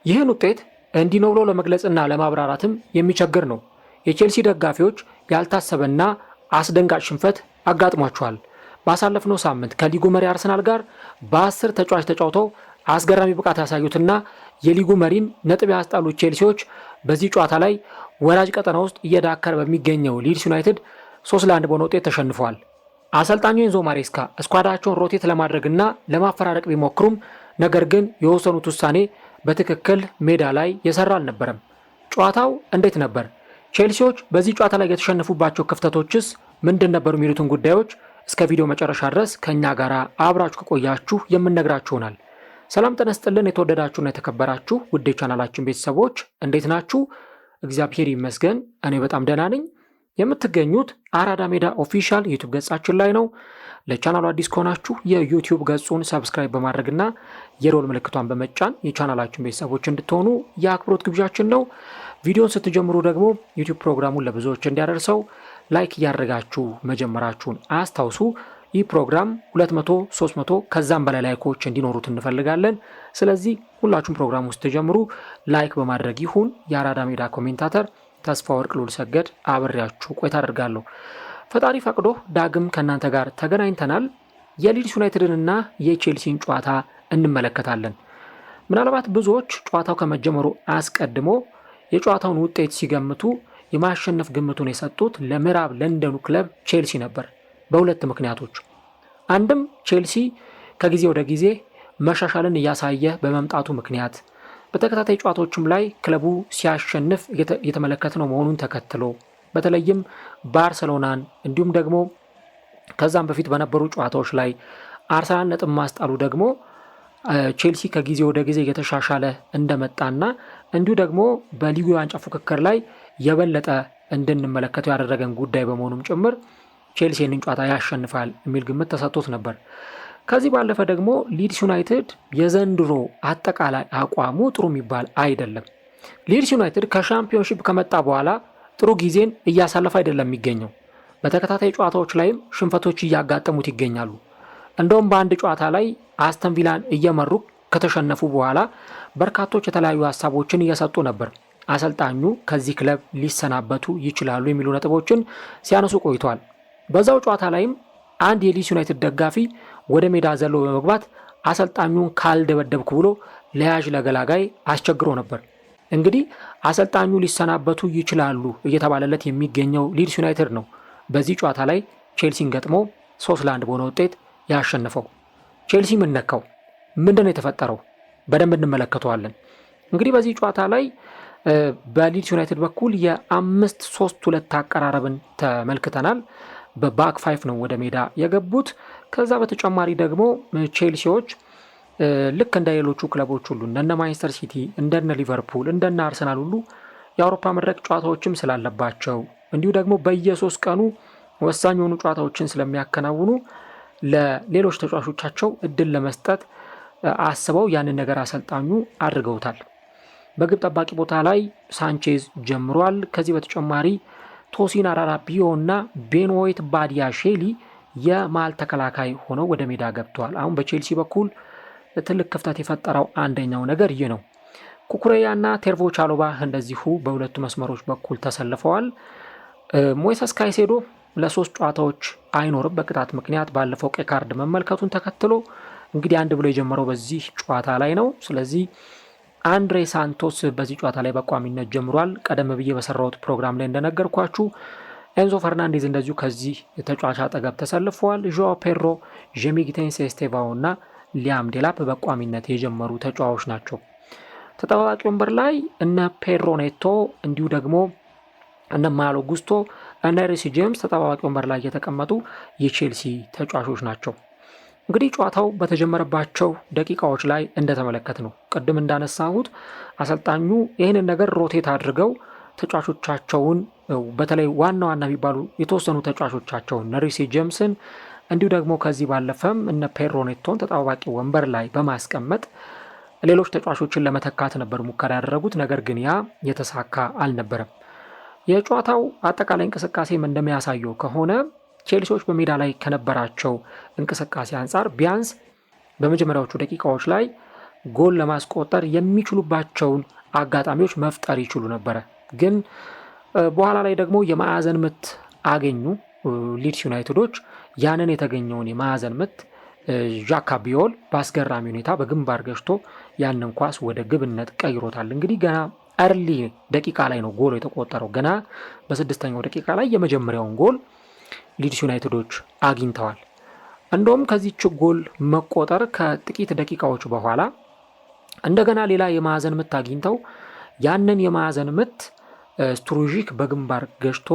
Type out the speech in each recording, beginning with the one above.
ይህን ውጤት እንዲህ ነው ብሎ ለመግለጽና ለማብራራትም የሚቸግር ነው። የቼልሲ ደጋፊዎች ያልታሰበና አስደንጋጭ ሽንፈት አጋጥሟቸዋል። ባሳለፍነው ሳምንት ከሊጉ መሪ አርሰናል ጋር በ10 ተጫዋች ተጫውተው አስገራሚ ብቃት ያሳዩትና የሊጉ መሪን ነጥብ ያስጣሉት ቼልሲዎች በዚህ ጨዋታ ላይ ወራጅ ቀጠና ውስጥ እየዳከረ በሚገኘው ሊድስ ዩናይትድ 3-1 በሆነ ውጤት ተሸንፈዋል። አሰልጣኙ ኤንዞ ማሬስካ ስኳዳቸውን ሮቴት ለማድረግና ለማፈራረቅ ቢሞክሩም ነገር ግን የወሰኑት ውሳኔ በትክክል ሜዳ ላይ የሰራ አልነበረም። ጨዋታው እንዴት ነበር? ቼልሲዎች በዚህ ጨዋታ ላይ የተሸነፉባቸው ክፍተቶችስ ምንድን ነበሩ? የሚሉትን ጉዳዮች እስከ ቪዲዮ መጨረሻ ድረስ ከኛ ጋር አብራችሁ ከቆያችሁ የምነግራችሁ ይሆናል። ሰላም ጤና ይስጥልን። የተወደዳችሁና የተከበራችሁ ውድ የቻናላችን ቤተሰቦች እንዴት ናችሁ? እግዚአብሔር ይመስገን እኔ በጣም ደህና ነኝ። የምትገኙት አራዳ ሜዳ ኦፊሻል ዩቲዩብ ገጻችን ላይ ነው። ለቻናሉ አዲስ ከሆናችሁ የዩቲዩብ ገጹን ሰብስክራይብ በማድረግና የሮል ምልክቷን በመጫን የቻናላችን ቤተሰቦች እንድትሆኑ የአክብሮት ግብዣችን ነው። ቪዲዮን ስትጀምሩ ደግሞ ዩቲዩብ ፕሮግራሙን ለብዙዎች እንዲያደርሰው ላይክ እያደረጋችሁ መጀመራችሁን አስታውሱ። ይህ ፕሮግራም 200 300 ከዛም በላይ ላይኮች እንዲኖሩት እንፈልጋለን። ስለዚህ ሁላችሁም ፕሮግራም ውስጥ ተጀምሩ ላይክ በማድረግ ይሁን። የአራዳ ሜዳ ኮሜንታተር ተስፋ ወርቅ ሉል ሰገድ አብሬያችሁ ቆይታ አደርጋለሁ። ፈጣሪ ፈቅዶ ዳግም ከእናንተ ጋር ተገናኝተናል። የሊድስ ዩናይትድንና የቼልሲን ጨዋታ እንመለከታለን። ምናልባት ብዙዎች ጨዋታው ከመጀመሩ አስቀድሞ የጨዋታውን ውጤት ሲገምቱ የማሸነፍ ግምቱን የሰጡት ለምዕራብ ለንደኑ ክለብ ቼልሲ ነበር። በሁለት ምክንያቶች፣ አንድም ቼልሲ ከጊዜ ወደ ጊዜ መሻሻልን እያሳየ በመምጣቱ ምክንያት፣ በተከታታይ ጨዋታዎችም ላይ ክለቡ ሲያሸንፍ እየተመለከትነው መሆኑን ተከትሎ፣ በተለይም ባርሰሎናን እንዲሁም ደግሞ ከዛም በፊት በነበሩ ጨዋታዎች ላይ አርሰናል ነጥብ ማስጣሉ ደግሞ ቼልሲ ከጊዜ ወደ ጊዜ እየተሻሻለ እንደመጣና እንዲሁ ደግሞ በሊጉ የዋንጫ ፉክክር ላይ የበለጠ እንድንመለከተው ያደረገን ጉዳይ በመሆኑም ጭምር ቼልሲ ይህንን ጨዋታ ያሸንፋል የሚል ግምት ተሰጥቶት ነበር። ከዚህ ባለፈ ደግሞ ሊድስ ዩናይትድ የዘንድሮ አጠቃላይ አቋሙ ጥሩ የሚባል አይደለም። ሊድስ ዩናይትድ ከሻምፒዮንሺፕ ከመጣ በኋላ ጥሩ ጊዜን እያሳለፈ አይደለም የሚገኘው። በተከታታይ ጨዋታዎች ላይም ሽንፈቶች እያጋጠሙት ይገኛሉ። እንደውም በአንድ ጨዋታ ላይ አስተን ቪላን እየመሩ ከተሸነፉ በኋላ በርካቶች የተለያዩ ሀሳቦችን እየሰጡ ነበር። አሰልጣኙ ከዚህ ክለብ ሊሰናበቱ ይችላሉ የሚሉ ነጥቦችን ሲያነሱ ቆይተዋል። በዛው ጨዋታ ላይም አንድ የሊድስ ዩናይትድ ደጋፊ ወደ ሜዳ ዘሎ በመግባት አሰልጣኙን ካልደበደብኩ ብሎ ለያዥ ለገላጋይ አስቸግሮ ነበር። እንግዲህ አሰልጣኙ ሊሰናበቱ ይችላሉ እየተባለለት የሚገኘው ሊድስ ዩናይትድ ነው በዚህ ጨዋታ ላይ ቼልሲን ገጥሞ 3-1 በሆነ ውጤት ያሸነፈው። ቼልሲ ምን ነካው? ምንድነው የተፈጠረው? በደንብ እንመለከተዋለን። እንግዲህ በዚህ ጨዋታ ላይ በሊድስ ዩናይትድ በኩል የ5-3-2 አቀራረብን ተመልክተናል። በባክ 5 ነው ወደ ሜዳ የገቡት። ከዛ በተጨማሪ ደግሞ ቼልሲዎች ልክ እንደ ሌሎቹ ክለቦች ሁሉ እንደነ ማንቸስተር ሲቲ፣ እንደነ ሊቨርፑል፣ እንደነ አርሰናል ሁሉ የአውሮፓ መድረክ ጨዋታዎችም ስላለባቸው እንዲሁ ደግሞ በየ3 ቀኑ ወሳኝ የሆኑ ጨዋታዎችን ስለሚያከናውኑ ለሌሎች ተጫዋቾቻቸው እድል ለመስጠት አስበው ያንን ነገር አሰልጣኙ አድርገውታል። በግብ ጠባቂ ቦታ ላይ ሳንቼዝ ጀምሯል። ከዚህ በተጨማሪ ቶሲን አራራቢዮ እና ቤን ዋይት ባዲያሼሊ የማል ተከላካይ ሆነው ወደ ሜዳ ገብተዋል። አሁን በቼልሲ በኩል ትልቅ ክፍተት የፈጠረው አንደኛው ነገር ይህ ነው። ኩኩሬያ እና ቴርቮ ቻሎባ እንደዚሁ በሁለቱ መስመሮች በኩል ተሰልፈዋል። ሞይሰስ ካይሴዶ ለ3 ጨዋታዎች አይኖርም በቅጣት ምክንያት ባለፈው ቀይ ካርድ መመልከቱን ተከትሎ እንግዲህ አንድ ብሎ የጀመረው በዚህ ጨዋታ ላይ ነው። ስለዚህ አንድሬ ሳንቶስ በዚህ ጨዋታ ላይ በቋሚነት ጀምሯል። ቀደም ብዬ በሰራሁት ፕሮግራም ላይ እንደነገርኳችሁ ኤንዞ ፈርናንዴዝ እንደዚሁ ከዚህ ተጫዋች አጠገብ ተሰልፈዋል። ዦአው ፔድሮ፣ ጄሚ ጊቴንስ ኤስቴቫኦ እና ሊያም ዴላፕ በቋሚነት የጀመሩ ተጫዋቾች ናቸው። ተጠባባቂ ወንበር ላይ እነ ፔድሮ ኔቶ እንዲሁ ደግሞ እነ ማሎ ጉስቶ እና ሪሲ ጄምስ ተጠባባቂ ወንበር ላይ የተቀመጡ የቼልሲ ተጫዋቾች ናቸው። እንግዲህ ጨዋታው በተጀመረባቸው ደቂቃዎች ላይ እንደተመለከት ነው ቅድም እንዳነሳሁት አሰልጣኙ ይህንን ነገር ሮቴት አድርገው ተጫዋቾቻቸውን በተለይ ዋና የሚባሉ የተወሰኑ ተጫዋቾቻቸውን ሪሲ ጄምስን እንዲሁ ደግሞ ከዚህ ባለፈም እነ ፔድሮ ኔቶን ተጠባባቂ ወንበር ላይ በማስቀመጥ ሌሎች ተጫዋቾችን ለመተካት ነበር ሙከራ ያደረጉት። ነገር ግን ያ የተሳካ አልነበረም። የጨዋታው አጠቃላይ እንቅስቃሴም እንደሚያሳየው ከሆነ ቼልሲዎች በሜዳ ላይ ከነበራቸው እንቅስቃሴ አንጻር ቢያንስ በመጀመሪያዎቹ ደቂቃዎች ላይ ጎል ለማስቆጠር የሚችሉባቸውን አጋጣሚዎች መፍጠር ይችሉ ነበረ። ግን በኋላ ላይ ደግሞ የማዕዘን ምት አገኙ ሊድስ ዩናይትዶች። ያንን የተገኘውን የማዕዘን ምት ዣካ ቢዮል በአስገራሚ ሁኔታ በግንባር ገጭቶ ያንን ኳስ ወደ ግብነት ቀይሮታል። እንግዲህ ገና አርሊ ደቂቃ ላይ ነው ጎል የተቆጠረው። ገና በ6ኛው ደቂቃ ላይ የመጀመሪያውን ጎል ሊድስ ዩናይትዶች አግኝተዋል። እንደውም ከዚች ጎል መቆጠር ከጥቂት ደቂቃዎች በኋላ እንደገና ሌላ የማዕዘን ምት አግኝተው ያንን የማዕዘን ምት ስትሩጂክ በግንባር ገጭቶ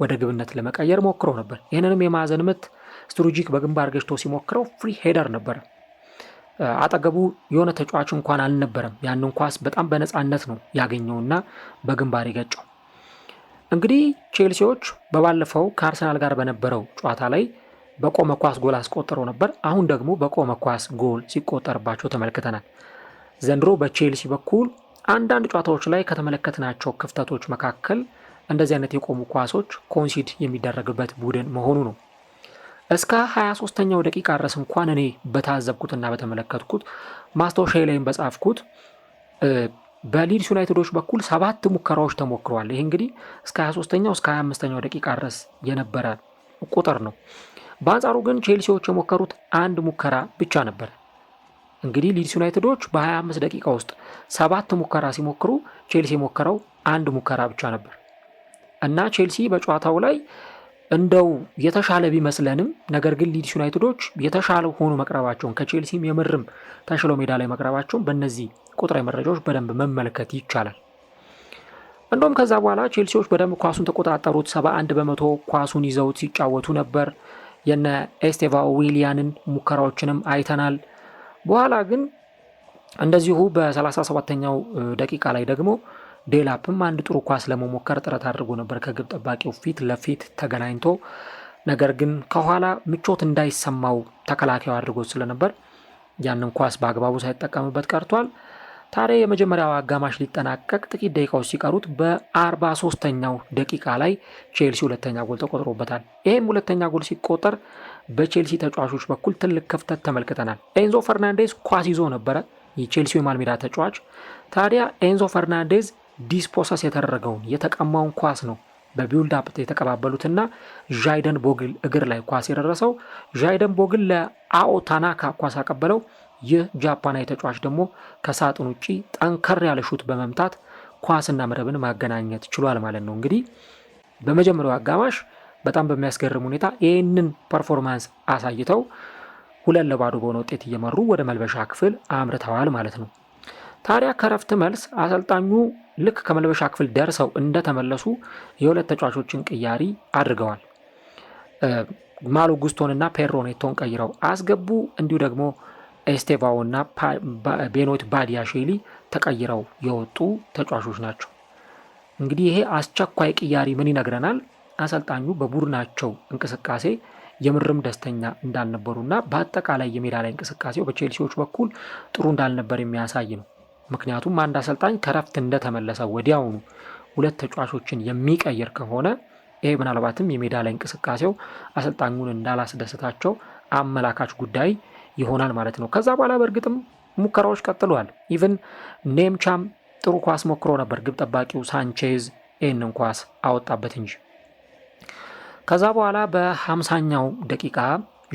ወደ ግብነት ለመቀየር ሞክሮ ነበር። ይህንንም የማዕዘን ምት ስትሩጂክ በግንባር ገጭቶ ሲሞክረው ፍሪ ሄደር ነበር። አጠገቡ የሆነ ተጫዋች እንኳን አልነበረም። ያንን ኳስ በጣም በነፃነት ነው ያገኘውና በግንባር የገጨው። እንግዲህ ቼልሲዎች በባለፈው ከአርሰናል ጋር በነበረው ጨዋታ ላይ በቆመ ኳስ ጎል አስቆጥረው ነበር። አሁን ደግሞ በቆመ ኳስ ጎል ሲቆጠርባቸው ተመልክተናል። ዘንድሮ በቼልሲ በኩል አንዳንድ ጨዋታዎች ላይ ከተመለከትናቸው ክፍተቶች መካከል እንደዚህ አይነት የቆሙ ኳሶች ኮንሲድ የሚደረግበት ቡድን መሆኑ ነው። እስከ 23ኛው ደቂቃ ድረስ እንኳን እኔ በታዘብኩትና በተመለከትኩት ማስታወሻ ላይም በጻፍኩት በሊድስ ዩናይትዶች በኩል 7 ሙከራዎች ተሞክረዋል። ይህ እንግዲህ እስከ 23ኛው እስከ 25ኛው ደቂቃ ድረስ የነበረ ቁጥር ነው። በአንጻሩ ግን ቼልሲዎች የሞከሩት 1 ሙከራ ብቻ ነበር። እንግዲህ ሊድስ ዩናይትዶች በ25 ደቂቃ ውስጥ 7 ሙከራ ሲሞክሩ ቼልሲ የሞከረው 1 ሙከራ ብቻ ነበር እና ቼልሲ በጨዋታው ላይ እንደው የተሻለ ቢመስለንም ነገር ግን ሊድስ ዩናይትዶች የተሻለ ሆኖ መቅረባቸውን ከቼልሲም የምርም ተሽለው ሜዳ ላይ መቅረባቸውን በእነዚህ ቁጥራዊ መረጃዎች በደንብ መመልከት ይቻላል። እንደውም ከዛ በኋላ ቼልሲዎች በደንብ ኳሱን ተቆጣጠሩት። 71 በመቶ ኳሱን ይዘውት ሲጫወቱ ነበር። የነ ኤስቴቫ ዊሊያንን ሙከራዎችንም አይተናል። በኋላ ግን እንደዚሁ በ37ኛው ደቂቃ ላይ ደግሞ ዴላፕም አንድ ጥሩ ኳስ ለመሞከር ጥረት አድርጎ ነበር ከግብ ጠባቂው ፊት ለፊት ተገናኝቶ፣ ነገር ግን ከኋላ ምቾት እንዳይሰማው ተከላካዩ አድርጎት ስለነበር ያንን ኳስ በአግባቡ ሳይጠቀምበት ቀርቷል። ታዲያ የመጀመሪያው አጋማሽ ሊጠናቀቅ ጥቂት ደቂቃዎች ሲቀሩት በ43ኛው ደቂቃ ላይ ቼልሲ ሁለተኛ ጎል ተቆጥሮበታል። ይህም ሁለተኛ ጎል ሲቆጠር በቼልሲ ተጫዋቾች በኩል ትልቅ ክፍተት ተመልክተናል። ኤንዞ ፈርናንዴዝ ኳስ ይዞ ነበረ፣ የቼልሲ የመሃል ሜዳ ተጫዋች። ታዲያ ኤንዞ ፈርናንዴዝ ዲስፖሰስ የተደረገውን የተቀማውን ኳስ ነው በቢውልድ አፕ የተቀባበሉትና ዣይደን ቦግል እግር ላይ ኳስ የደረሰው። ዣይደን ቦግል ለአኦ ታናካ ኳስ አቀበለው። ይህ ጃፓናዊ ተጫዋች ደግሞ ከሳጥን ውጪ ጠንከር ያለ ሹት በመምታት ኳስና መረብን ማገናኘት ችሏል ማለት ነው። እንግዲህ በመጀመሪያው አጋማሽ በጣም በሚያስገርም ሁኔታ ይህንን ፐርፎርማንስ አሳይተው 2-0 በሆነ ውጤት እየመሩ ወደ መልበሻ ክፍል አምርተዋል ማለት ነው። ታዲያ ከረፍት መልስ አሰልጣኙ ልክ ከመልበሻ ክፍል ደርሰው እንደተመለሱ የሁለት ተጫዋቾችን ቅያሪ አድርገዋል። ማሎ ጉስቶንና ፔድሮ ኔቶን ቀይረው አስገቡ። እንዲሁ ደግሞ ኤስቴቫውና ቤኖት ባዲያሼሊ ተቀይረው የወጡ ተጫዋቾች ናቸው። እንግዲህ ይሄ አስቸኳይ ቅያሪ ምን ይነግረናል? አሰልጣኙ በቡድናቸው እንቅስቃሴ የምርም ደስተኛ እንዳልነበሩና በአጠቃላይ የሜዳ ላይ እንቅስቃሴው በቼልሲዎች በኩል ጥሩ እንዳልነበር የሚያሳይ ነው። ምክንያቱም አንድ አሰልጣኝ ከረፍት እንደተመለሰ ወዲያውኑ ሁለት ተጫዋቾችን የሚቀይር ከሆነ ይሄ ምናልባትም የሜዳ ላይ እንቅስቃሴው አሰልጣኙን እንዳላስደሰታቸው አመላካች ጉዳይ ይሆናል ማለት ነው። ከዛ በኋላ በእርግጥም ሙከራዎች ቀጥለዋል። ኢቭን ኔምቻም ጥሩ ኳስ ሞክሮ ነበር። ግብ ጠባቂው ሳንቼዝ ይህንን ኳስ አወጣበት እንጂ። ከዛ በኋላ በ50ኛው ደቂቃ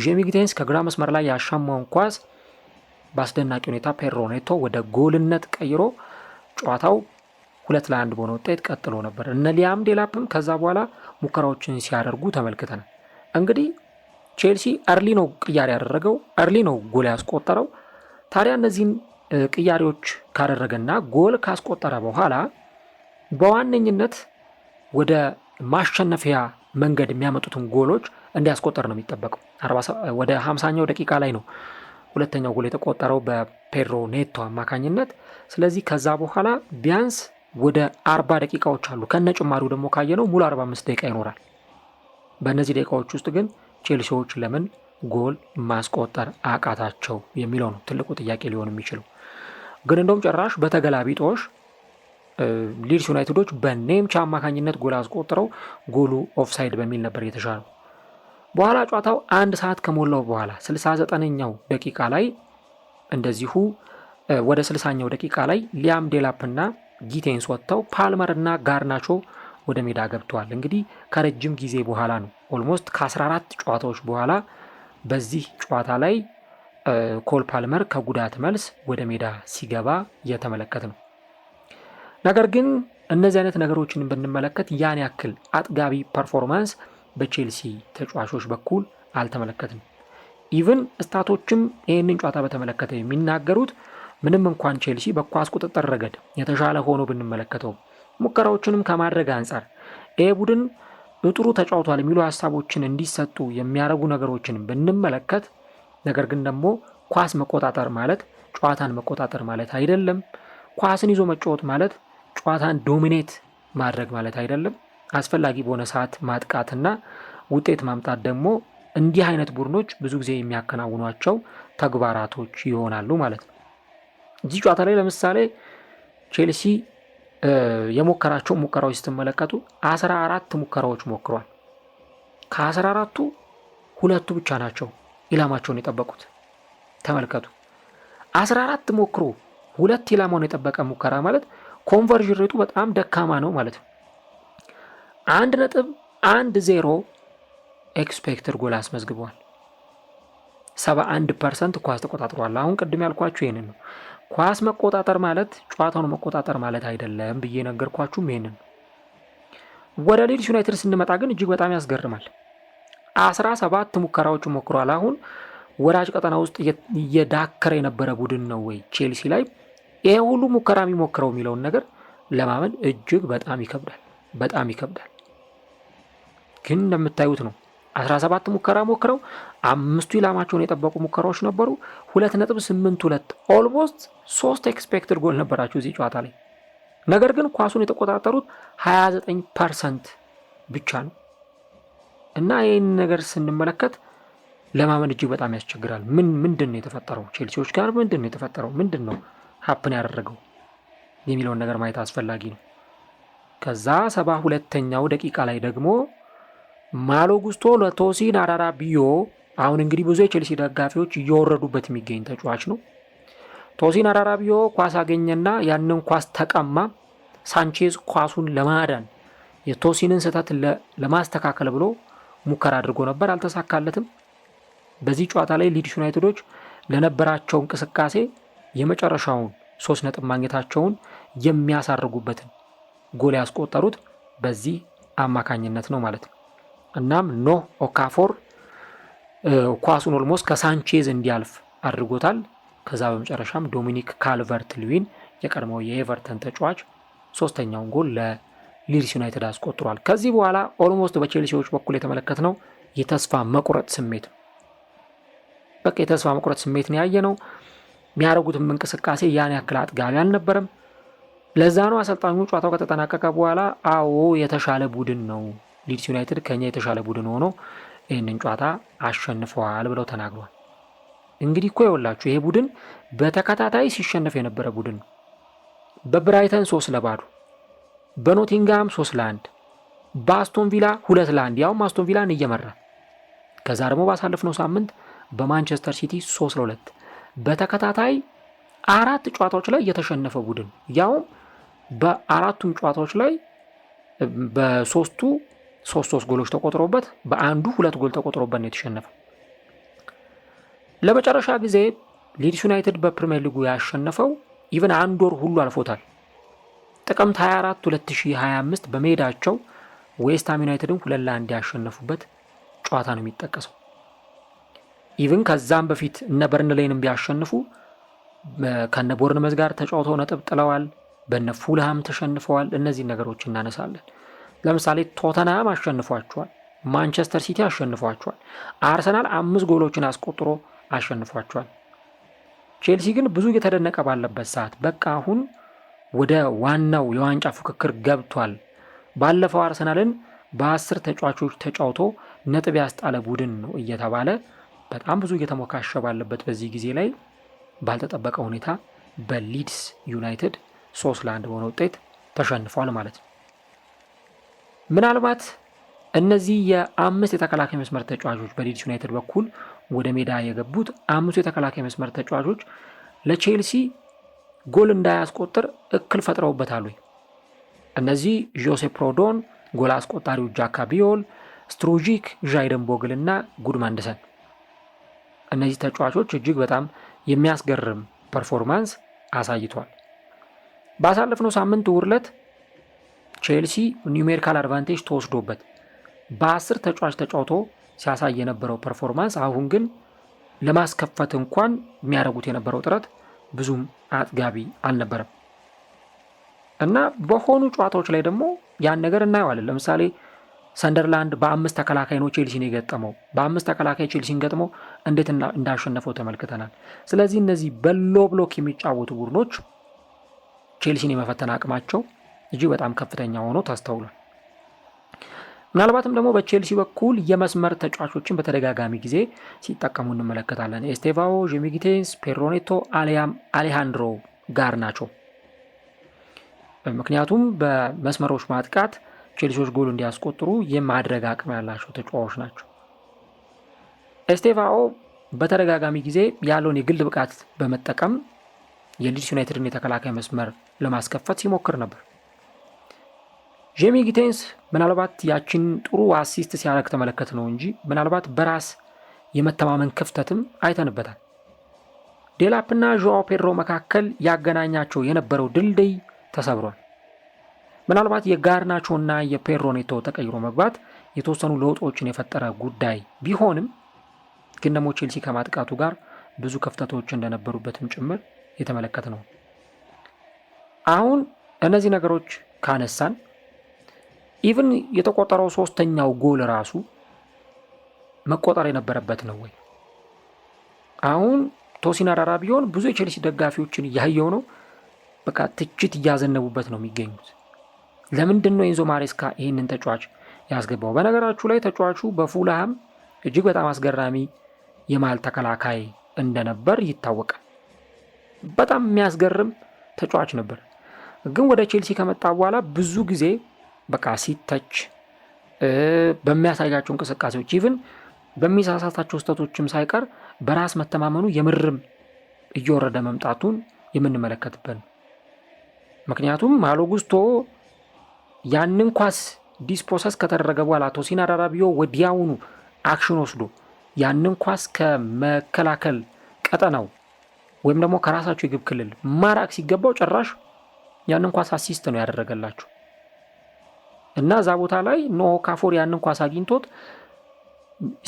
ጄሚ ጊቴንስ ከግራ መስመር ላይ ያሻማውን ኳስ በአስደናቂ ሁኔታ ፔድሮ ኔቶ ወደ ጎልነት ቀይሮ ጨዋታው 2-1 በሆነ ውጤት ቀጥሎ ነበር። እነ ሊያም ዴላፕም ከዛ በኋላ ሙከራዎችን ሲያደርጉ ተመልክተናል። እንግዲህ ቼልሲ እርሊ ነው ቅያሪ ያደረገው፣ እርሊ ነው ጎል ያስቆጠረው። ታዲያ እነዚህን ቅያሪዎች ካደረገና ጎል ካስቆጠረ በኋላ በዋነኝነት ወደ ማሸነፊያ መንገድ የሚያመጡትን ጎሎች እንዲያስቆጠር ነው የሚጠበቀው። ወደ 50ኛው ደቂቃ ላይ ነው ሁለተኛው ጎል የተቆጠረው በፔድሮ ኔቶ አማካኝነት። ስለዚህ ከዛ በኋላ ቢያንስ ወደ 40 ደቂቃዎች አሉ። ከነ ጭማሪው ደግሞ ካየነው ሙሉ 45 ደቂቃ ይኖራል። በእነዚህ ደቂቃዎች ውስጥ ግን ቼልሲዎች ለምን ጎል ማስቆጠር አቃታቸው የሚለው ነው ትልቁ ጥያቄ ሊሆን የሚችለው። ግን እንደውም ጭራሽ በተገላቢጦሽ ሊድስ ዩናይትዶች በኔምቻ አማካኝነት ጎል አስቆጥረው ጎሉ ኦፍሳይድ በሚል ነበር የተሻለው። በኋላ ጨዋታው 1 ሰዓት ከሞላው በኋላ 69ኛው ደቂቃ ላይ እንደዚሁ ወደ 60ኛው ደቂቃ ላይ ሊያም ዴላፕ እና ጊቴንስ ወጥተው ፓልመር እና ጋርናቾ ወደ ሜዳ ገብተዋል። እንግዲህ ከረጅም ጊዜ በኋላ ነው ኦልሞስት ከ14 ጨዋታዎች በኋላ በዚህ ጨዋታ ላይ ኮል ፓልመር ከጉዳት መልስ ወደ ሜዳ ሲገባ እየተመለከት ነው። ነገር ግን እነዚህ አይነት ነገሮችን ብንመለከት ያን ያክል አጥጋቢ ፐርፎርማንስ በቼልሲ ተጫዋቾች በኩል አልተመለከትም። ኢቭን ስታቶችም ይህንን ጨዋታ በተመለከተ የሚናገሩት ምንም እንኳን ቼልሲ በኳስ ቁጥጥር ረገድ የተሻለ ሆኖ ብንመለከተው ሙከራዎችንም ከማድረግ አንጻር ይህ ቡድን ጥሩ ተጫውቷል የሚሉ ሀሳቦችን እንዲሰጡ የሚያደርጉ ነገሮችን ብንመለከት፣ ነገር ግን ደግሞ ኳስ መቆጣጠር ማለት ጨዋታን መቆጣጠር ማለት አይደለም። ኳስን ይዞ መጫወት ማለት ጨዋታን ዶሚኔት ማድረግ ማለት አይደለም። አስፈላጊ በሆነ ሰዓት ማጥቃትና ውጤት ማምጣት ደግሞ እንዲህ አይነት ቡድኖች ብዙ ጊዜ የሚያከናውኗቸው ተግባራቶች ይሆናሉ ማለት ነው። እዚህ ጨዋታ ላይ ለምሳሌ ቼልሲ የሞከራቸው ሙከራዎች ስትመለከቱ 14 ሙከራዎች ሞክሯል። ከ14ቱ 2ቱ ብቻ ናቸው ኢላማቸውን የጠበቁት። ተመልከቱ፣ 14 ሞክሮ 2 ኢላማውን የጠበቀ ሙከራ ማለት ኮንቨርዥን ሬቱ በጣም ደካማ ነው ማለት ነው። 1.10 ኤክስፔክትድ ጎል አስመዝግቧል። 71% ኳስ ተቆጣጥሯል። አሁን ቅድም ያልኳችሁ ይሄንን ነው። ኳስ መቆጣጠር ማለት ጨዋታውን መቆጣጠር ማለት አይደለም ብዬ ነገርኳችሁም ይሄንን ነው። ወደ ሊድስ ዩናይትድ ስንመጣ ግን እጅግ በጣም ያስገርማል። 17 ሙከራዎች ሞክሯል። አሁን ወራጅ ቀጠና ውስጥ እየዳከረ የነበረ ቡድን ነው ወይ ቼልሲ ላይ ይሄ ሁሉ ሙከራ የሚሞክረው የሚለውን ነገር ለማመን እጅግ በጣም ይከብዳል። ግን እንደምታዩት ነው 17 ሙከራ ሞክረው 5ቱ ኢላማቸውን የጠበቁ ሙከራዎች ነበሩ። 2.82 ኦልሞስት 3 ኤክስፔክትድ ጎል ነበራቸው እዚህ ጨዋታ ላይ። ነገር ግን ኳሱን የተቆጣጠሩት 29% ብቻ ነው እና ይህን ነገር ስንመለከት ለማመን እጅግ በጣም ያስቸግራል። ምንድን ነው የተፈጠረው? ቼልሲዎች ጋር ምንድን ነው የተፈጠረው? ምንድን ነው ሀፕን ያደረገው የሚለውን ነገር ማየት አስፈላጊ ነው። ከዛ 72ኛው ደቂቃ ላይ ደግሞ ማሎ ጉስቶ ለቶሲን አራራቢዮ፣ አሁን እንግዲህ ብዙ የቼልሲ ደጋፊዎች እየወረዱበት የሚገኝ ተጫዋች ነው። ቶሲን አራራቢዮ ኳስ አገኘና ያንን ኳስ ተቀማ። ሳንቼዝ ኳሱን ለማዳን የቶሲንን ስህተት ለማስተካከል ብሎ ሙከራ አድርጎ ነበር፣ አልተሳካለትም። በዚህ ጨዋታ ላይ ሊድስ ዩናይትዶች ለነበራቸው እንቅስቃሴ የመጨረሻውን 3 ነጥብ ማግኘታቸውን የሚያሳርጉበትን ጎል ያስቆጠሩት በዚህ አማካኝነት ነው ማለት ነው። እናም ኖህ ኦካፎር ኳሱን ኦልሞስት ከሳንቼዝ እንዲያልፍ አድርጎታል። ከዛ በመጨረሻም ዶሚኒክ ካልቨርት ልዊን የቀድሞው የኤቨርተን ተጫዋች 3ኛውን ጎል ለሊድስ ዩናይትድ አስቆጥሯል። ከዚህ በኋላ ኦልሞስት በቼልሲዎች በኩል የተመለከትነው የተስፋ መቁረጥ ስሜት ነው። በቃ የተስፋ መቁረጥ ስሜት ነው ያየነው። የሚያደርጉትም እንቅስቃሴ ያን ያክል አጥጋቢ አልነበረም። ለዛ ነው አሰልጣኙ ጨዋታው ከተጠናቀቀ በኋላ አዎ የተሻለ ቡድን ነው ሊድስ ዩናይትድ ከኛ የተሻለ ቡድን ሆኖ ይህንን ጨዋታ አሸንፈዋል ብለው ተናግሯል። እንግዲህ እኮ ይኸውላችሁ ይሄ ቡድን በተከታታይ ሲሸነፍ የነበረ ቡድን ነው። በብራይተን 3-0፣ በኖቲንግሃም 3-1፣ በአስቶን ቪላ 2-1 ያውም አስቶን ቪላን እየመራ ከዛ ደግሞ ባሳለፍነው ሳምንት በማንቸስተር ሲቲ 3-2 በተከታታይ 4 ጨዋታዎች ላይ የተሸነፈ ቡድን ያውም በ4ቱም ጨዋታዎች ላይ በ3ቱ 3 ጎሎች ተቆጥሮበት በአንዱ 2 ጎል ተቆጥሮበት ነው የተሸነፈው። ለመጨረሻ ጊዜ ሊድስ ዩናይትድ በፕሪሚየር ሊጉ ያሸነፈው ኢቨን 1 ወር ሁሉ አልፎታል። ጥቅምት 24 2025 በሜዳቸው ዌስትሃም ዩናይትድን 2-1 ያሸነፉበት ጨዋታ ነው የሚጠቀሰው። ኢቨን ከዛም በፊት እነ በርንሌይንም ቢያሸንፉ ከነ ቦርንመዝ ጋር ተጫውተው ነጥብ ጥለዋል። በነ ፉልሃም ተሸንፈዋል። እነዚህ ነገሮች እናነሳለን። ለምሳሌ ቶተንሃም አሸንፏቸዋል፣ ማንቸስተር ሲቲ አሸንፏቸዋል፣ አርሰናል 5 ጎሎችን አስቆጥሮ አሸንፏቸዋል። ቼልሲ ግን ብዙ እየተደነቀ ባለበት ሰዓት በቃ አሁን ወደ ዋናው የዋንጫ ፉክክር ገብቷል። ባለፈው አርሰናልን በ10 ተጫዋቾች ተጫውቶ ነጥብ ያስጣለ ቡድን ነው እየተባለ በጣም ብዙ እየተሞካሸ ባለበት በዚህ ጊዜ ላይ ባልተጠበቀ ሁኔታ በሊድስ ዩናይትድ 3-1 በሆነ ውጤት ተሸንፏል ማለት ነው። ምናልባት እነዚህ የ5 የተከላካይ መስመር ተጫዋቾች በሊድስ ዩናይትድ በኩል ወደ ሜዳ የገቡት 5 የተከላካይ መስመር ተጫዋቾች ለቼልሲ ጎል እንዳያስቆጥር እክል ፈጥረውበታል። እነዚህ ጆሴፕ ሮዶን፣ ጎል አስቆጣሪው ጃካ ቢዮል፣ ስትሩጂክ፣ ዣይደን ቦግል እና ጉድማንድሰን። እነዚህ ተጫዋቾች እጅግ በጣም የሚያስገርም ፐርፎርማንስ አሳይቷል። ባሳለፍነው ሳምንት ውርለት ቼልሲ ኒውሜሪካል አድቫንቴጅ ተወስዶበት በ10 ተጫዋች ተጫውቶ ሲያሳይ የነበረው ፐርፎርማንስ አሁን ግን ለማስከፈት እንኳን የሚያደርጉት የነበረው ጥረት ብዙም አጥጋቢ አልነበረም እና በሆኑ ጨዋታዎች ላይ ደግሞ ያን ነገር እናየዋለን። ለምሳሌ ሰንደርላንድ በ5 ተከላካይ ነው ቼልሲን የገጠመው። በ5 ተከላካይ ቼልሲን ገጥሞ እንዴት እንዳሸነፈው ተመልክተናል። ስለዚህ እነዚህ በሎ ብሎክ የሚጫወቱ ቡድኖች ቼልሲን የመፈተን አቅማቸው እጅግ በጣም ከፍተኛ ሆኖ ታስተውሏል። ምናልባትም ደግሞ በቼልሲ በኩል የመስመር ተጫዋቾችን በተደጋጋሚ ጊዜ ሲጠቀሙ እንመለከታለን። ኤስቴቫኦ፣ ጄሚ ጊቴንስ፣ ፔድሮ ኔቶ አሊያም አሌሃንድሮ ጋርናቾ። ምክንያቱም በመስመሮች ማጥቃት ቼልሲዎች ጎል እንዲያስቆጥሩ የማድረግ አቅም ያላቸው ተጫዋቾች ናቸው። ኤስቴቫኦ በተደጋጋሚ ጊዜ ያለውን የግል ብቃት በመጠቀም የሊድስ ዩናይትድን የተከላካይ መስመር ለማስከፈት ሲሞክር ነበር። ጄሚ ጊቴንስ ምናልባት ያችን ጥሩ አሲስት ሲያደርግ ተመለከት ነው እንጂ ምናልባት በራስ የመተማመን ክፍተትም አይተንበታል። ዴላፕና ዦአው ፔድሮ መካከል ያገናኛቸው የነበረው ድልድይ ተሰብሯል። ምናልባት የጋርናቾና የፔድሮ ኔቶ ተቀይሮ መግባት የተወሰኑ ለውጦችን የፈጠረ ጉዳይ ቢሆንም ግን ደግሞ ቼልሲ ከማጥቃቱ ጋር ብዙ ክፍተቶች እንደነበሩበትም ጭምር የተመለከት ነው። አሁን እነዚህ ነገሮች ካነሳን ኢቭን የተቆጠረው 3ኛው ጎል ራሱ መቆጠር የነበረበት ነው ወይ? አሁን ቶሲን አራራ ቢሆን ብዙ የቼልሲ ደጋፊዎችን እያየው ነው። በቃ ትችት እያዘነቡበት ነው የሚገኙት። ለምንድን ነው ኤንዞ ማሬስካ ይህንን ተጫዋች ያስገባው? በነገራችሁ ላይ ተጫዋቹ በፉልሃም እጅግ በጣም አስገራሚ የመሃል ተከላካይ እንደነበር ይታወቃል። በጣም የሚያስገርም ተጫዋች ነበር። ግን ወደ ቼልሲ ከመጣ በኋላ ብዙ ጊዜ በቃ ሲተች በሚያሳያቸው እንቅስቃሴዎች ኢቭን በሚሳሳታቸው ስህተቶችም ሳይቀር በራስ መተማመኑ የምርም እየወረደ መምጣቱን የምንመለከትበት ነው። ምክንያቱም ማሎ ጉስቶ ያንን ኳስ ዲስፖሰስ ከተደረገ በኋላ ቶሲን አራራቢዮ ወዲያውኑ አክሽን ወስዶ ያንን ኳስ ከመከላከል ቀጠናው ወይም ደግሞ ከራሳቸው የግብ ክልል ማራቅ ሲገባው ጭራሽ ያንን ኳስ አሲስት ነው ያደረገላቸው እና እዛ ቦታ ላይ ኖ ካፎር ያንን ኳስ አግኝቶት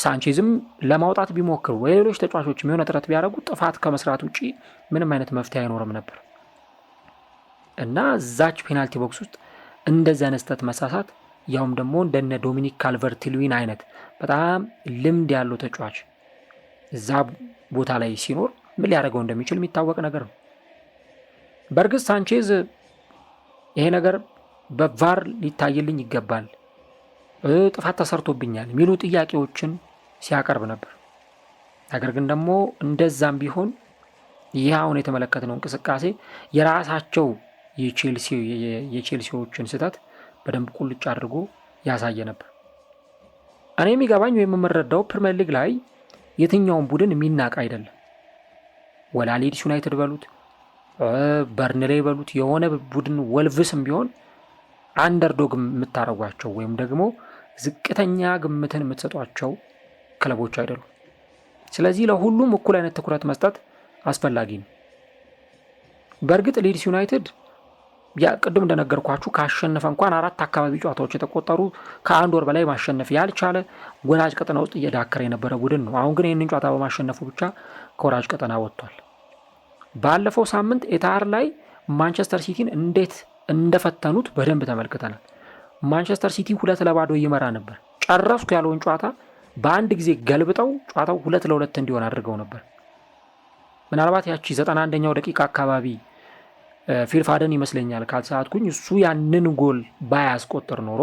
ሳንቼዝም ለማውጣት ቢሞክሩ ወይ ሌሎች ተጫዋቾች የሆነ ጥረት ቢያደርጉ ጥፋት ከመስራት ውጪ ምንም አይነት መፍትሄ አይኖርም ነበር እና እዛች ፔናልቲ ቦክስ ውስጥ እንደዚህ አይነት ስህተት መሳሳት ያውም ደግሞ እንደነ ዶሚኒክ ካልቨርት-ሊዊን አይነት በጣም ልምድ ያለው ተጫዋች እዛ ቦታ ላይ ሲኖር ምን ሊያደርገው እንደሚችል የሚታወቅ ነገር ነው። በእርግጥ ሳንቼዝ ይሄ ነገር በቫር ሊታይልኝ ይገባል፣ ጥፋት ተሰርቶብኛል የሚሉ ጥያቄዎችን ሲያቀርብ ነበር። ነገር ግን ደግሞ እንደዛም ቢሆን ይህ አሁን የተመለከትነው እንቅስቃሴ የራሳቸው የቼልሲዎችን ስህተት በደንብ ቁልጭ አድርጎ ያሳየ ነበር። እኔ የሚገባኝ ወይም የምረዳው ፕሪሚየር ሊግ ላይ የትኛውን ቡድን የሚናቅ አይደለም። ወላ ሊድስ ዩናይትድ በሉት በርንሌ በሉት የሆነ ቡድን ወልቭስም ቢሆን አንደርዶግ የምታረጓቸው ወይም ደግሞ ዝቅተኛ ግምትን የምትሰጧቸው ክለቦች አይደሉም። ስለዚህ ለሁሉም እኩል አይነት ትኩረት መስጠት አስፈላጊ ነው። በእርግጥ ሊድስ ዩናይትድ ቅድም እንደነገርኳችሁ ካሸነፈ እንኳን 4 አካባቢ ጨዋታዎች የተቆጠሩ ከአንድ ወር በላይ ማሸነፍ ያልቻለ ወራጅ ቀጠና ውስጥ እየዳከረ የነበረ ቡድን ነው። አሁን ግን ይህንን ጨዋታ በማሸነፉ ብቻ ከወራጅ ቀጠና ወጥቷል። ባለፈው ሳምንት ኤታር ላይ ማንቸስተር ሲቲን እንዴት እንደፈተኑት በደንብ ተመልክተናል። ማንቸስተር ሲቲ 2-0 ይመራ ነበር። ጨረስኩ ያለውን ጨዋታ በአንድ ጊዜ ገልብጠው ጨዋታው 2-2 እንዲሆን አድርገው ነበር። ምናልባት ያቺ 91ኛው ደቂቃ አካባቢ ፊልፋደን ይመስለኛል ካልሰዓትኩኝ እሱ ያንን ጎል ባያስቆጥር ኖሮ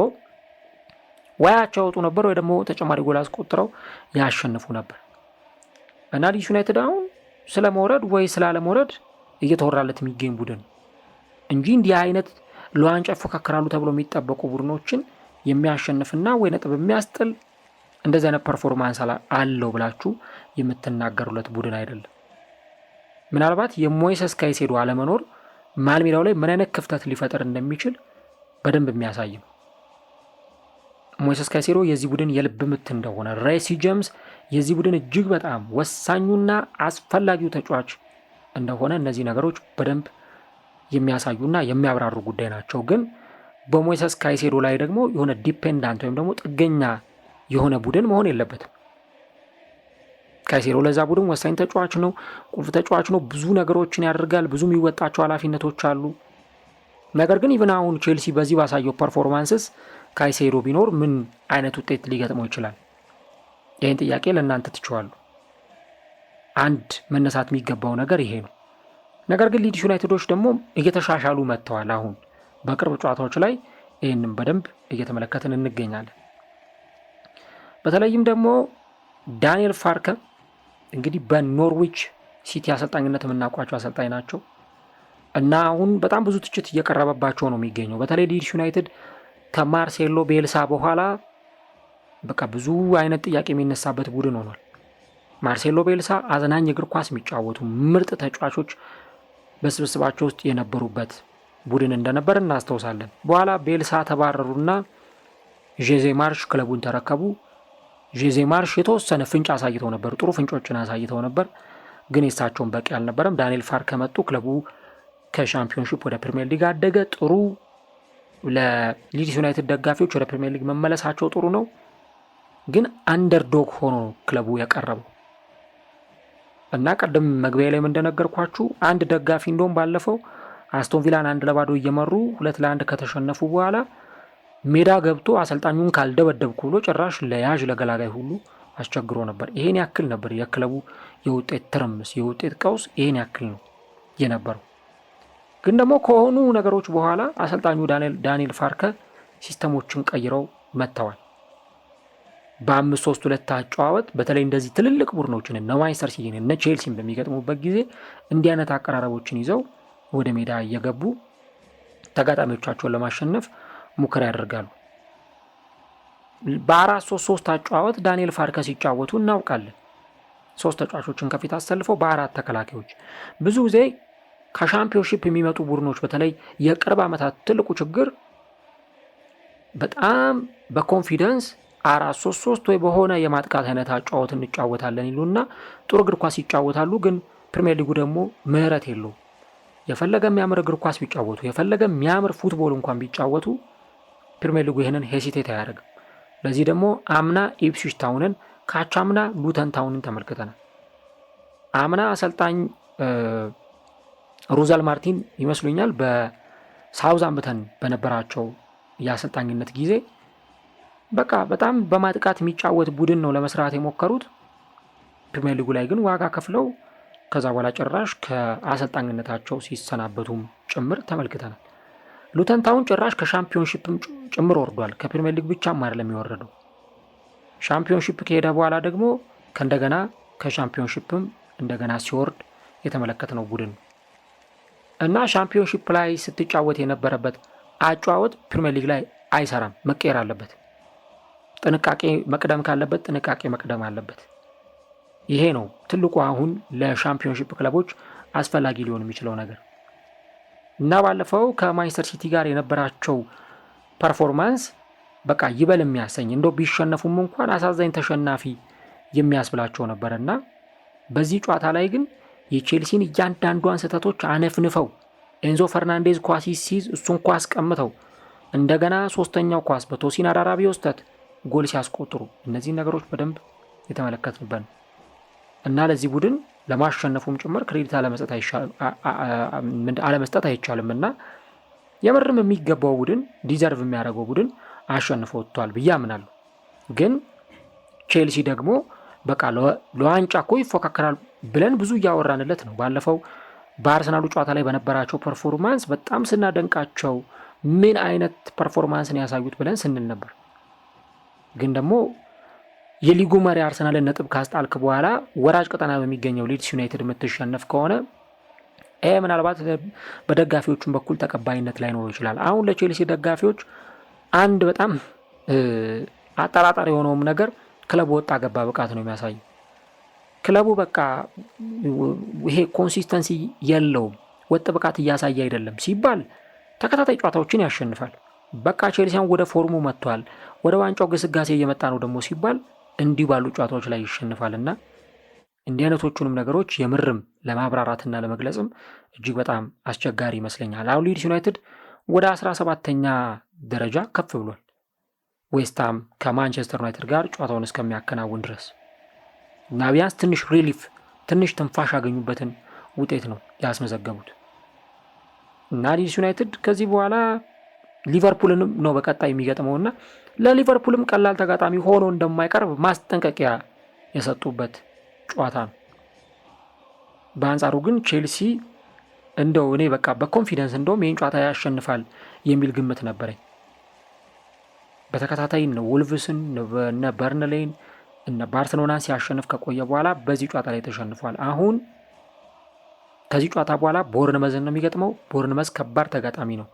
ወይ አቻ ወጡ ነበር ወይ ደግሞ ተጨማሪ ጎል አስቆጥረው ያሸንፉ ነበር እና ሊድስ ዩናይትድ አሁን ስለ መውረድ ወይ ስላለ መውረድ እየተወራለት የሚገኝ ቡድን እንጂ እንዲህ አይነት ለዋንጫ ይፎካከራሉ ተብሎ የሚጠበቁ ቡድኖችን የሚያሸንፍና ወይ ነጥብ የሚያስጥል እንደዚህ አይነት ፐርፎርማንስ አለው ብላችሁ የምትናገሩለት ቡድን አይደለም። ምናልባት የሞይሰስ ካይሴዶ አለመኖር መሀል ሜዳው ላይ ምን አይነት ክፍተት ሊፈጠር እንደሚችል በደንብ የሚያሳይ ነው። ሞይሰስ ካይሴዶ የዚህ ቡድን የልብ ምት እንደሆነ፣ ሬሲ ጄምስ የዚህ ቡድን እጅግ በጣም ወሳኙና አስፈላጊው ተጫዋች እንደሆነ እነዚህ ነገሮች በደንብ የሚያሳዩና የሚያብራሩ ጉዳይ ናቸው። ግን በሞይሰስ ካይሴዶ ላይ ደግሞ የሆነ ዲፔንዳንት ወይም ደግሞ ጥገኛ የሆነ ቡድን መሆን የለበትም። ካይሴዶ ለዛ ቡድን ወሳኝ ተጫዋች ነው፣ ቁልፍ ተጫዋች ነው። ብዙ ነገሮችን ያደርጋል፣ ብዙ የሚወጣቸው ኃላፊነቶች አሉ። ነገር ግን ኢቭን አሁን ቼልሲ በዚህ ባሳየው ፐርፎርማንስስ ካይሴዶ ቢኖር ምን አይነት ውጤት ሊገጥመው ይችላል? ይህን ጥያቄ ለእናንተ ትችዋለሁ። አንድ መነሳት የሚገባው ነገር ይሄ ነው። ነገር ግን ሊድስ ዩናይትዶች ደግሞ እየተሻሻሉ መጥተዋል። አሁን በቅርብ ጨዋታዎች ላይ ይህንም በደንብ እየተመለከትን እንገኛለን። በተለይም ደግሞ ዳንኤል ፋርከ እንግዲህ በኖርዊች ሲቲ አሰልጣኝነት የምናውቋቸው አሰልጣኝ ናቸው እና አሁን በጣም ብዙ ትችት እየቀረበባቸው ነው የሚገኘው። በተለይ ሊድስ ዩናይትድ ከማርሴሎ ቤልሳ በኋላ በቃ ብዙ አይነት ጥያቄ የሚነሳበት ቡድን ሆኗል። ማርሴሎ ቤልሳ አዝናኝ እግር ኳስ የሚጫወቱ ምርጥ ተጫዋቾች በስብስባቸው ውስጥ የነበሩበት ቡድን እንደነበር እናስታውሳለን። በኋላ ቤልሳ ተባረሩና ዤዜ ማርሽ ክለቡን ተረከቡ። ዤዜ ማርሽ የተወሰነ ፍንጭ አሳይተው ነበር፣ ጥሩ ፍንጮችን አሳይተው ነበር፣ ግን የሳቸውን በቂ አልነበረም። ዳንኤል ፋርከ መጡ። ክለቡ ከሻምፒዮንሺፕ ወደ ፕሪሚየር ሊግ አደገ። ጥሩ ለሊድስ ዩናይትድ ደጋፊዎች ወደ ፕሪሚየር ሊግ መመለሳቸው ጥሩ ነው፣ ግን አንደርዶግ ሆኖ ክለቡ የቀረበው እና ቀደም መግቢያ ላይ እንደነገርኳችሁ አንድ ደጋፊ እንደውም ባለፈው አስቶን ቪላን 1-0 እየመሩ 2-1 ከተሸነፉ በኋላ ሜዳ ገብቶ አሰልጣኙን ካልደበደብኩ ብሎ ጭራሽ ለያዥ ለገላጋይ ሁሉ አስቸግሮ ነበር። ይሄን ያክል ነበር የክለቡ የውጤት ትርምስ፣ የውጤት ቀውስ ይሄን ያክል ነው የነበረው። ግን ደግሞ ከሆኑ ነገሮች በኋላ አሰልጣኙ ዳንኤል ፋርከ ሲስተሞችን ቀይረው መጥተዋል። በ5-3-2 አጨዋወት በተለይ እንደዚህ ትልልቅ ቡድኖችን እነ ማንቸስተር ሲቲን እነ ቼልሲን በሚገጥሙበት ጊዜ እንዲህ አይነት አቀራረቦችን ይዘው ወደ ሜዳ እየገቡ ተጋጣሚዎቻቸውን ለማሸነፍ ሙከራ ያደርጋሉ። በ4-3-3 አጨዋወት ዳንኤል ፋርከ ሲጫወቱ እናውቃለን። 3 ተጫዋቾችን ከፊት አሰልፈው በ4 ተከላካዮች። ብዙ ጊዜ ከሻምፒዮንሺፕ የሚመጡ ቡድኖች በተለይ የቅርብ ዓመታት ትልቁ ችግር በጣም በኮንፊደንስ 4-3-3 ወይ በሆነ የማጥቃት አይነት አጨዋወት እንጫወታለን ይሉና ጥሩ እግር ኳስ ይጫወታሉ። ግን ፕሪሚየር ሊጉ ደግሞ ምህረት የለውም። የፈለገ የሚያምር እግር ኳስ ቢጫወቱ፣ የፈለገ የሚያምር ፉትቦል እንኳን ቢጫወቱ ፕሪሚየር ሊጉ ይህንን ሄሲቴት አያደርግም። ለዚህ ደግሞ አምና ኢፕስዊች ታውንን ካቻምና ሉተን ታውንን ተመልክተናል። አምና አሰልጣኝ ሩዘል ማርቲን ይመስሉኛል በሳውዛምፕተን በነበራቸው የአሰልጣኝነት ጊዜ በቃ በጣም በማጥቃት የሚጫወት ቡድን ነው ለመስራት የሞከሩት። ፕሪሚየር ሊጉ ላይ ግን ዋጋ ከፍለው ከዛ በኋላ ጭራሽ ከአሰልጣኝነታቸው ሲሰናበቱም ጭምር ተመልክተናል። ሉተን ታውን ጭራሽ ከሻምፒዮንሺፕም ጭምር ወርዷል። ከፕሪሚየር ሊግ ብቻም አይደለም የወረደው። ሻምፒዮንሺፕ ከሄደ በኋላ ደግሞ ከእንደገና ከሻምፒዮንሺፕም እንደገና ሲወርድ የተመለከትነው ቡድን ነው እና ሻምፒዮንሺፕ ላይ ስትጫወት የነበረበት አጨዋወት ፕሪሚየር ሊግ ላይ አይሰራም፣ መቀየር አለበት። ጥንቃቄ መቅደም ካለበት ጥንቃቄ መቅደም አለበት። ይሄ ነው ትልቁ አሁን ለሻምፒዮንሺፕ ክለቦች አስፈላጊ ሊሆን የሚችለው ነገር እና ባለፈው ከማንቸስተር ሲቲ ጋር የነበራቸው ፐርፎርማንስ በቃ ይበል የሚያሰኝ እንደው ቢሸነፉም እንኳን አሳዛኝ ተሸናፊ የሚያስብላቸው ነበርና በዚህ ጨዋታ ላይ ግን የቼልሲን እያንዳንዷን ስህተቶች አነፍንፈው ኤንዞ ፈርናንዴዝ ኳስ ሲይዝ እሱን ኳስ ቀምተው እንደገና ሶስተኛው ኳስ በቶሲን አራራቢዮ ስህተት ጎል ሲያስቆጥሩ እነዚህን ነገሮች በደንብ የተመለከትንበት ነው እና ለዚህ ቡድን ለማሸነፉም ጭምር ክሬዲት አለመስጠት አይቻልም እና የምርም የሚገባው ቡድን ዲዘርቭ የሚያደርገው ቡድን አሸንፎ ወጥቷል ብዬ አምናለሁ። ግን ቼልሲ ደግሞ በቃ ለዋንጫ እኮ ይፎካከራል ብለን ብዙ እያወራንለት ነው። ባለፈው በአርሰናሉ ጨዋታ ላይ በነበራቸው ፐርፎርማንስ በጣም ስናደንቃቸው ምን አይነት ፐርፎርማንስን ያሳዩት ብለን ስንል ነበር። ግን ደግሞ የሊጉ መሪ አርሰናልን ነጥብ ካስጣልክ በኋላ ወራጅ ቀጠና በሚገኘው ሊድስ ዩናይትድ የምትሸነፍ ከሆነ ምናልባት በደጋፊዎቹም በኩል ተቀባይነት ላይኖረው ይችላል። አሁን ለቼልሲ ደጋፊዎች አንድ በጣም አጠራጣሪ የሆነውም ነገር ክለቡ ወጣ ገባ ብቃት ነው የሚያሳየው። ክለቡ በቃ ይሄ ኮንሲስተንሲ የለውም። ወጥ ብቃት እያሳየ አይደለም ሲባል ተከታታይ ጨዋታዎችን ያሸንፋል። በቃ ቼልሲያን ወደ ፎርሙ መጥቷል፣ ወደ ዋንጫው ግስጋሴ እየመጣ ነው ደግሞ ሲባል እንዲህ ባሉ ጨዋታዎች ላይ ይሸንፋልና እንዲህ አይነቶቹንም ነገሮች የምርም ለማብራራትና ለመግለጽም እጅግ በጣም አስቸጋሪ ይመስለኛል። አሁን ሊድስ ዩናይትድ ወደ 17ኛ ደረጃ ከፍ ብሏል። ዌስትሃም ከማንቸስተር ዩናይትድ ጋር ጨዋታውን እስከሚያከናውን ድረስ እና ቢያንስ ትንሽ ሪሊፍ ትንሽ ትንፋሽ ያገኙበትን ውጤት ነው ያስመዘገቡት እና ሊድስ ዩናይትድ ከዚህ በኋላ ሊቨርፑልንም ነው በቀጣይ የሚገጥመውና ለሊቨርፑልም ቀላል ተጋጣሚ ሆኖ እንደማይቀርብ ማስጠንቀቂያ የሰጡበት ጨዋታ ነው። በአንጻሩ ግን ቼልሲ እንደው እኔ በቃ በኮንፊደንስ እንደውም ይህን ጨዋታ ያሸንፋል የሚል ግምት ነበረኝ። በተከታታይ ነው ወልቭስን እነ በርንሌይን እነ ባርሰሎናን ሲያሸንፍ ከቆየ በኋላ በዚህ ጨዋታ ላይ ተሸንፏል። አሁን ከዚህ ጨዋታ በኋላ ቦርንመዝን ነው የሚገጥመው። ቦርንመዝ ከባድ ተጋጣሚ ነው።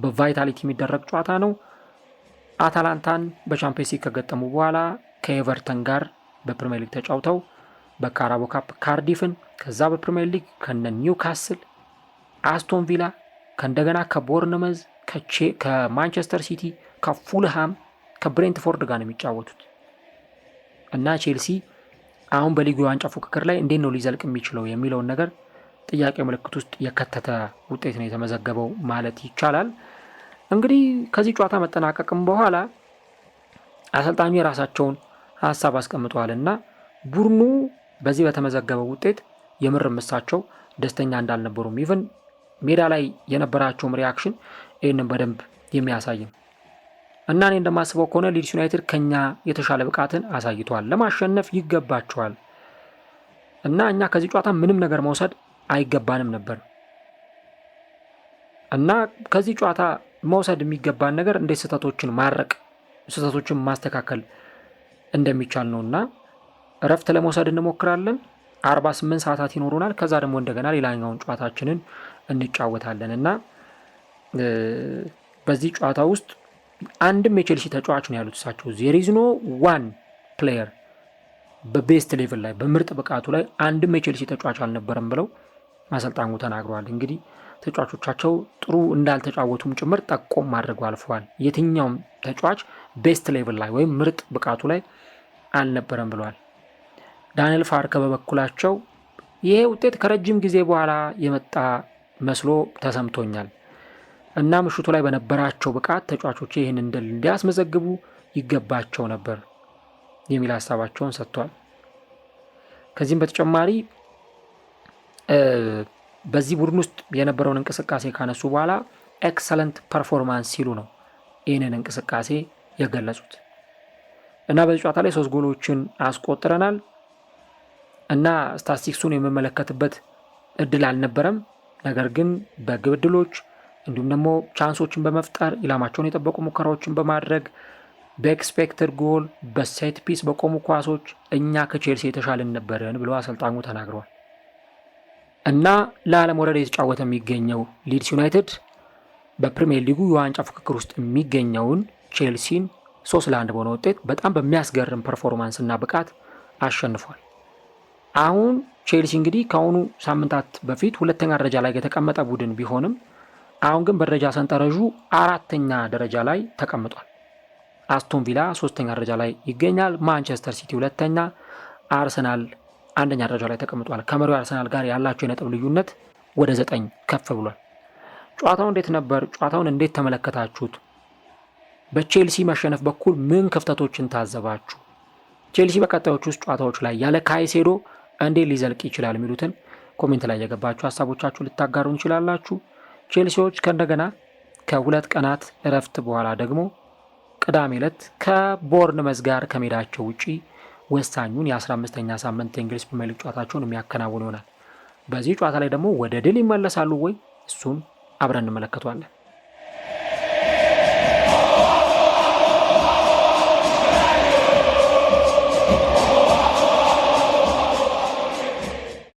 በቫይታሊቲ የሚደረግ ጨዋታ ነው። አታላንታን በቻምፒየንስ ሊግ ከገጠሙ በኋላ ከኤቨርተን ጋር በፕሪሚየር ሊግ ተጫውተው በካራቦ ካፕ ካርዲፍን፣ ከዛ በፕሪሚየር ሊግ ከነ ኒውካስል፣ አስቶን ቪላ፣ ከእንደገና ከቦርንመዝ፣ ከማንቸስተር ሲቲ፣ ከፉልሃም፣ ከብሬንትፎርድ ጋር ነው የሚጫወቱት እና ቼልሲ አሁን በሊጉ የዋንጫ ፉክክር ላይ እንዴት ነው ሊዘልቅ የሚችለው የሚለውን ነገር ጥያቄ ምልክት ውስጥ የከተተ ውጤት ነው የተመዘገበው ማለት ይቻላል። እንግዲህ ከዚህ ጨዋታ መጠናቀቅም በኋላ አሰልጣኙ የራሳቸውን ሀሳብ አስቀምጠዋል እና ቡድኑ በዚህ በተመዘገበው ውጤት የምርም እሳቸው ደስተኛ እንዳልነበሩም ኢቨን ሜዳ ላይ የነበራቸውም ሪያክሽን ይህንን በደንብ የሚያሳይም እና እኔ እንደማስበው ከሆነ ሊድስ ዩናይትድ ከኛ የተሻለ ብቃትን አሳይቷል፣ ለማሸነፍ ይገባቸዋል እና እኛ ከዚህ ጨዋታ ምንም ነገር መውሰድ አይገባንም ነበር እና ከዚህ ጨዋታ መውሰድ የሚገባን ነገር እንዴት ስህተቶችን ማረቅ ስህተቶችን ማስተካከል እንደሚቻል ነውና እረፍት ለመውሰድ እንሞክራለን። 48 ሰዓታት ይኖሩናል። ከዛ ደግሞ እንደገና ሌላኛውን ጨዋታችንን እንጫወታለን እና በዚህ ጨዋታ ውስጥ አንድም የቼልሲ ተጫዋች ነው ያሉት እሳቸው። there is no one player በቤስት ሌቭል ላይ በምርጥ ብቃቱ ላይ አንድም የቼልሲ ተጫዋች አልነበረም ብለው አሰልጣኙ ተናግረዋል። እንግዲህ ተጫዋቾቻቸው ጥሩ እንዳልተጫወቱም ጭምር ጠቆም አድርገው አልፈዋል። የትኛውም ተጫዋች ቤስት ሌቭል ላይ ወይም ምርጥ ብቃቱ ላይ አልነበረም ብለዋል። ዳንኤል ፋርከ በበኩላቸው ይሄ ውጤት ከረጅም ጊዜ በኋላ የመጣ መስሎ ተሰምቶኛል እና ምሽቱ ላይ በነበራቸው ብቃት ተጫዋቾች ይህን እንድል እንዲያስመዘግቡ ይገባቸው ነበር የሚል ሀሳባቸውን ሰጥቷል። ከዚህም በተጨማሪ በዚህ ቡድን ውስጥ የነበረውን እንቅስቃሴ ካነሱ በኋላ ኤክሰለንት ፐርፎርማንስ ሲሉ ነው ይህንን እንቅስቃሴ የገለጹት እና በዚህ ጨዋታ ላይ 3 ጎሎችን አስቆጥረናል እና ስታቲስቲክሱን የምመለከትበት እድል አልነበረም። ነገር ግን በግብ ዕድሎች እንዲሁም ደግሞ ቻንሶችን በመፍጠር ኢላማቸውን የጠበቁ ሙከራዎችን በማድረግ በኤክስፔክትድ ጎል በሴት ፒስ በቆሙ ኳሶች እኛ ከቼልሲ የተሻለን ነበርን ብለው አሰልጣኙ ተናግረዋል እና ለዓለም ወረድ የተጫወተ የሚገኘው ሊድስ ዩናይትድ በፕሪሚየር ሊጉ የዋንጫ ፍክክር ውስጥ የሚገኘውን ቼልሲን 3-1 በሆነ ውጤት በጣም በሚያስገርም ፐርፎርማንስ እና ብቃት አሸንፏል። አሁን ቼልሲ እንግዲህ ከአሁኑ ሳምንታት በፊት 2ኛ ደረጃ ላይ የተቀመጠ ቡድን ቢሆንም አሁን ግን በደረጃ ሰንጠረዡ 4ኛ ደረጃ ላይ ተቀምጧል። አስቶን ቪላ 3ኛ ደረጃ ላይ ይገኛል። ማንቸስተር ሲቲ 2ኛ፣ አርሰናል 1ኛ ደረጃ ላይ ተቀምጧል። ከመሪው አርሰናል ጋር ያላቸው የነጥብ ልዩነት ወደ 9 ከፍ ብሏል። ጨዋታው እንዴት ነበር? ጨዋታውን እንዴት ተመለከታችሁት? በቼልሲ መሸነፍ በኩል ምን ክፍተቶችን ታዘባችሁ? ቼልሲ በቀጣዮቹ ውስጥ ጨዋታዎች ላይ ያለ ካይሴዶ እንዴት ሊዘልቅ ይችላል የሚሉትን ኮሜንት ላይ የገባችሁ ሀሳቦቻችሁ ልታጋሩ እንችላላችሁ። ቼልሲዎች ከእንደገና ከ2 ቀናት እረፍት በኋላ ደግሞ ቅዳሜ ዕለት ከቦርንመዝ ጋር ከሜዳቸው ውጪ ወሳኙን የ15ኛ ሳምንት የእንግሊዝ ፕሪሚየር ሊግ ጨዋታቸውን የሚያከናውኑ ይሆናል። በዚህ ጨዋታ ላይ ደግሞ ወደ ድል ይመለሳሉ ወይ? እሱን አብረን እንመለከቷለን።